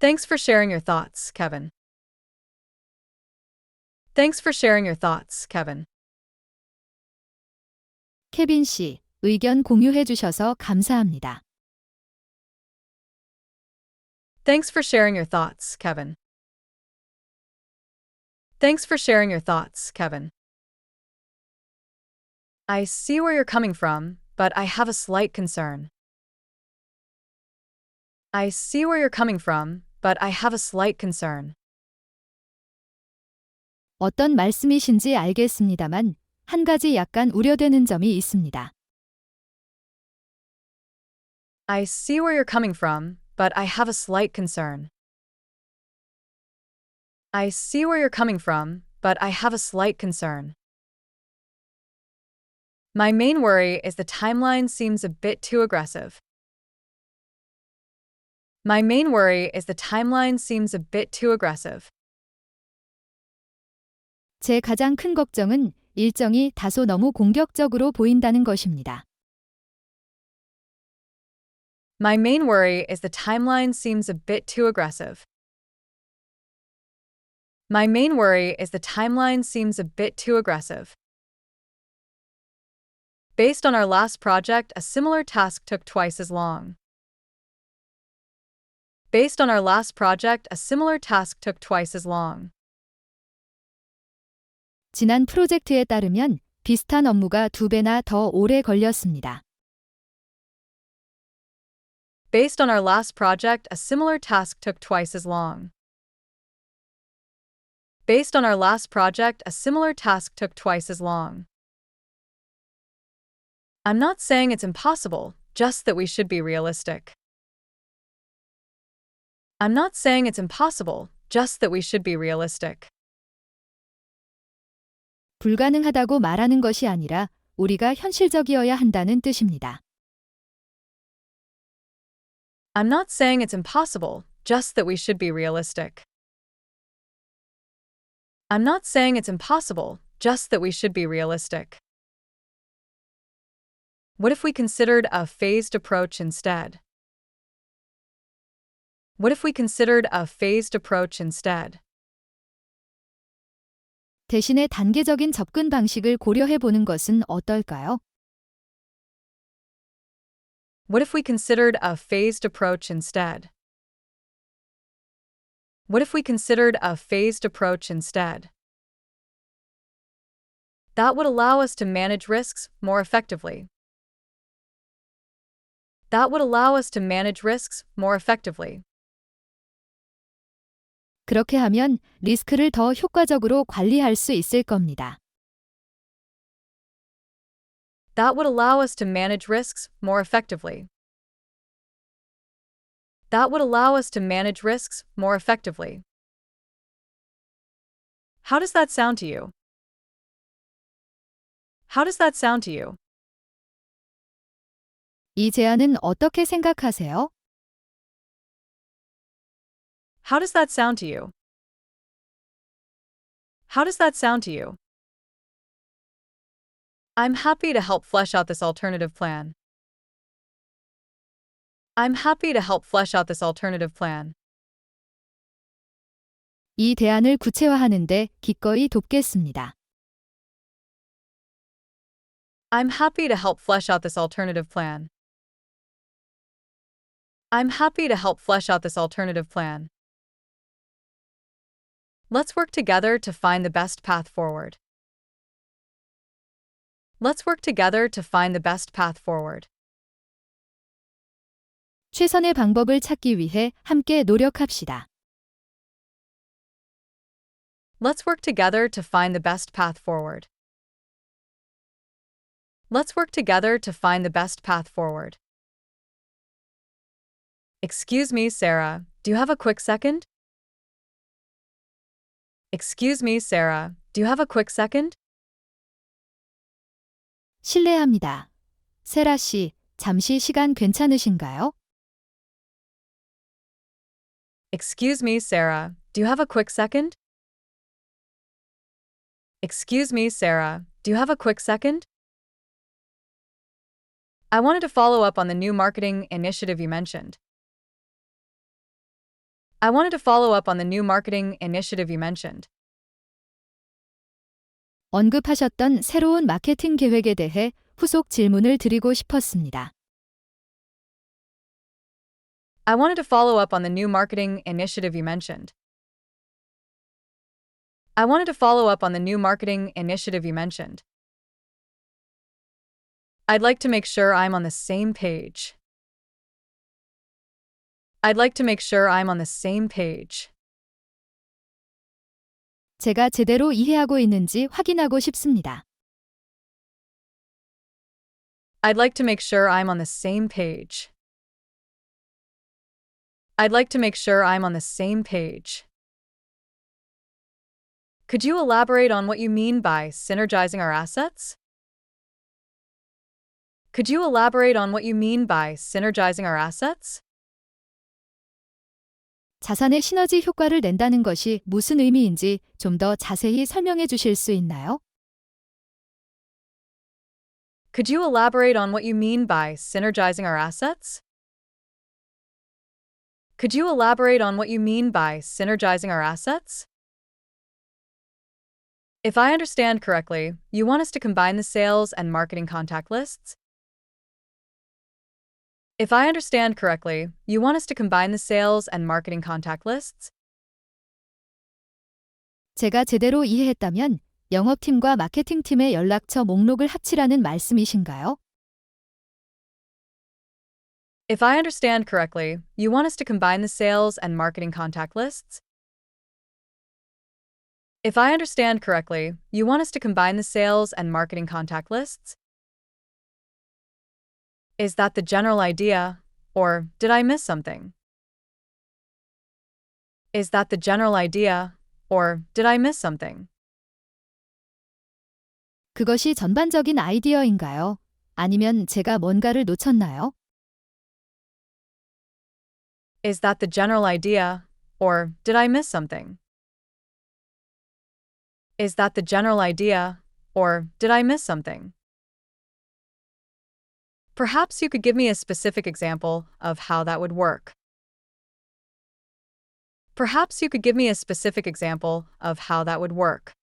Thanks for sharing your thoughts, Kevin. Thanks for sharing your thoughts, Kevin. 케빈 씨, 의견 공유해 주셔서 감사합니다. Thanks for sharing your thoughts, Kevin. Thanks for sharing your thoughts, Kevin. I see where you're coming from, but I have a slight concern. I see where you're coming from, but I have a slight concern. 어떤 말씀이신지 알겠습니다만 한 가지 약간 우려되는 점이 있습니다. I see where you're coming from, but I have a slight concern. I see where you're coming from, but I have a slight concern. My main worry is the timeline seems a bit too aggressive. My main worry is the timeline seems a bit too aggressive. 제 가장 큰 걱정은 일정이 다소 너무 공격적으로 보인다는 것입니다. My main worry is the timeline seems a bit too aggressive. My main worry is the timeline seems a bit too aggressive. Based on our last project, a similar task took twice as long. Based on our last project, a similar task took twice as long. 지난 프로젝트에 따르면 비슷한 업무가 2배나 더 오래 걸렸습니다. Based on our last project, a similar task took twice as long. Based on our last project, a similar task took twice as long. I'm not saying it's impossible, just that we should be realistic. I'm not saying it's impossible, just that we should be realistic. 불가능하다고 말하는 것이 아니라 우리가 현실적이어야 한다는 뜻입니다. I'm not saying it's impossible, just that we should be realistic. I'm not saying it's impossible, just that we should be realistic. What if we considered a phased approach instead? What if we considered a phased approach instead? 대신에 단계적인 접근 방식을 고려해 보는 것은 어떨까요? What if we considered a phased approach instead? What if we considered a phased approach instead? That would allow us to manage risks more effectively. That would allow us to manage risks more effectively. 그렇게 하면 리스크를 더 효과적으로 관리할 수 있을 겁니다. That would allow us to manage risks more effectively. That would allow us to manage risks more effectively. How does that sound to you? How does that sound to you? 이 제안은 어떻게 생각하세요? How does that sound to you? How does that sound to you? I'm happy to help flesh out this alternative plan. I'm happy to help flesh out this alternative plan. 이 대안을 구체화하는 데 기꺼이 돕겠습니다. I'm happy to help flesh out this alternative plan. I'm happy to help flesh out this alternative plan. Let's work together to find the best path forward. Let's work together to find the best path forward. 최선의 방법을 찾기 위해 함께 노력합시다. Let's work together to find the best path forward. Let's work together to find the best path forward. Excuse me, Sarah, do you have a quick second? Excuse me, Sarah, do you have a quick second? 실례합니다. 세라 씨, 잠시 시간 괜찮으신가요? Excuse me, Sarah, do you have a quick second? Excuse me, Sarah, do you have a quick second? I wanted to follow up on the new marketing initiative you mentioned. I wanted to follow up on the new marketing initiative you mentioned. 언급하셨던 새로운 마케팅 계획에 대해 후속 질문을 드리고 싶었습니다. I wanted to follow up on the new marketing initiative you mentioned. I wanted to follow up on the new marketing initiative you mentioned. I'd like to make sure I'm on the same page. I'd like to make sure I'm on the same page. 제가 제대로 이해하고 있는지 확인하고 싶습니다. I'd like to make sure I'm on the same page. I'd like to make sure I'm on the same page. Could you elaborate on what you mean by synergizing our assets? Could you elaborate on what you mean by synergizing our assets? 자산의 시너지 효과를 낸다는 것이 무슨 의미인지 좀 더 자세히 설명해 주실 수 있나요? Could you elaborate on what you mean by synergizing our assets? Could you elaborate on what you mean by synergizing our assets? If I understand correctly, you want us to combine the sales and marketing contact lists? If I understand correctly, you want us to combine the sales and marketing contact lists? 제가 제대로 이해했다면 영업팀과 마케팅팀의 연락처 목록을 합치라는 말씀이신가요? If I understand correctly, you want us to combine the sales and marketing contact lists? If I understand correctly, you want us to combine the sales and marketing contact lists? Is that the general idea, or did I miss something? Is that the general idea, or did I miss something? 그것이 전반적인 아이디어인가요? 아니면 제가 뭔가를 놓쳤나요? Is that the general idea, or did I miss something? Is that the general idea, or did I miss something? Perhaps you could give me a specific example of how that would work. Perhaps you could give me a specific example of how that would work.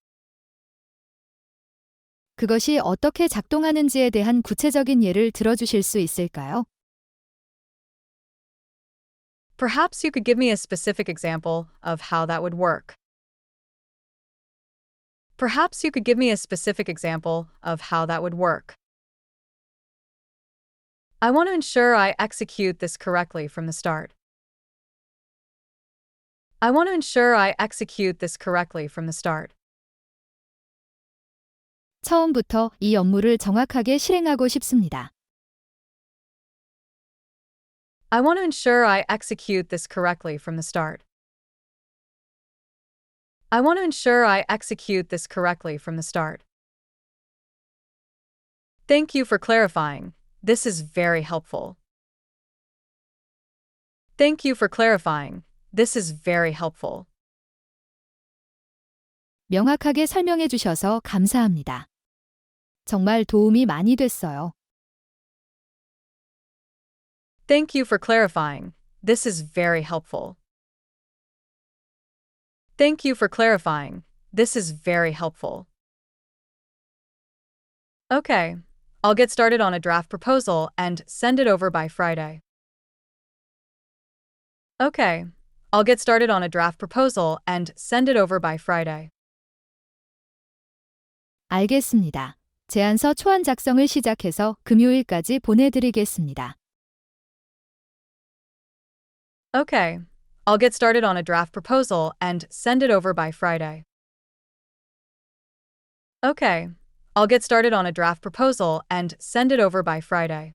그것이 어떻게 작동하는지에 대한 구체적인 예를 들어주실 수 있을까요? Perhaps you could give me a specific example of how that would work. Perhaps you could give me a specific example of how that would work. I want to ensure I execute this correctly from the start. I want to ensure I execute this correctly from the start. 처음부터 이 업무를 정확하게 실행하고 싶습니다. I want to ensure I execute this correctly from the start. I want to ensure I execute this correctly from the start. Thank you for clarifying. This is very helpful. Thank you for clarifying. This is very helpful. 명확하게 설명해 주셔서 감사합니다. 정말 도움이 많이 됐어요. Thank you for clarifying. This is very helpful. Thank you for clarifying. This is very helpful. Okay, I'll get started on a draft proposal and send it over by Friday. Okay, I'll get started on a draft proposal and send it over by Friday. 알겠습니다. 제안서 초안 작성을 시작해서 금요일까지 보내드리겠습니다. Okay, I'll get started on a draft proposal and send it over by Friday. Okay, I'll get started on a draft proposal and send it over by Friday.